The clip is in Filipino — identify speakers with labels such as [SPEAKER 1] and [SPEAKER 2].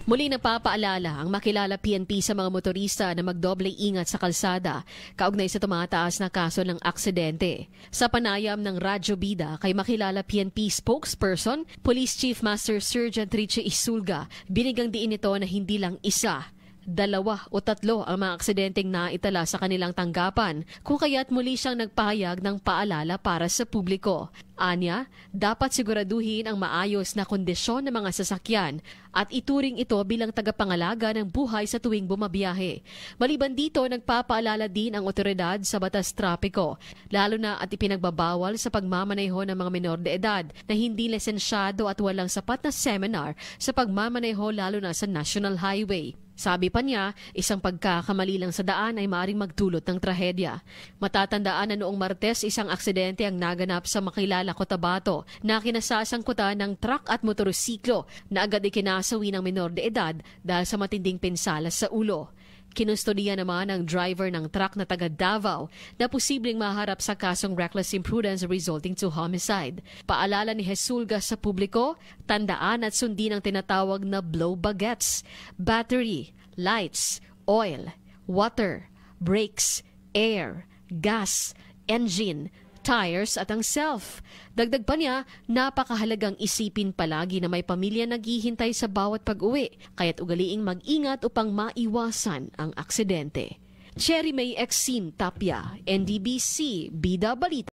[SPEAKER 1] Muli napapaalala ang makilala PNP sa mga motorista na magdoble ingat sa kalsada kaugnay sa tumataas na kaso ng aksidente. Sa panayam ng Radyo Bida kay makilala PNP spokesperson, Police Chief Master Sergeant Richie Isulga, binigang diin ito na hindi lang isa, 2 o 3 ang mga aksidenteng naitala sa kanilang tanggapan, kung kaya't muli siyang nagpahayag ng paalala para sa publiko. Anya, dapat siguraduhin ang maayos na kondisyon ng mga sasakyan at ituring ito bilang tagapangalaga ng buhay sa tuwing bumabiyahe. Maliban dito, nagpapaalala din ang otoridad sa batas trapiko, lalo na at ipinagbabawal sa pagmamaneho ng mga menor de edad na hindi lisensyado at walang sapat na seminar sa pagmamaneho lalo na sa National Highway. Sabi pa niya, isang pagkakamali lang sa daan ay maaaring magdulot ng trahedya. Matatandaan na noong Martes, isang aksidente ang naganap sa Makilala, Cotabato na kinasasangkutan ng truck at motorsiklo na agad ikinasawi ng menor de edad dahil sa matinding pinsala sa ulo. Kinustodiya naman ang driver ng truck na taga Davao na posibleng maharap sa kasong reckless imprudence resulting to homicide. Paalala ni Jesulga sa publiko, tandaan at sundin ang tinatawag na blow bagets, battery, lights, oil, water, brakes, air, gas, engine, tires at ang self. Dagdag pa niya, napakahalagang isipin palagi na may pamilya naghihintay sa bawat pag-uwi, kaya't ugaliing mag-ingat upang maiwasan ang aksidente. Cherry May Exin Tapia, NDBC, Bida Balita.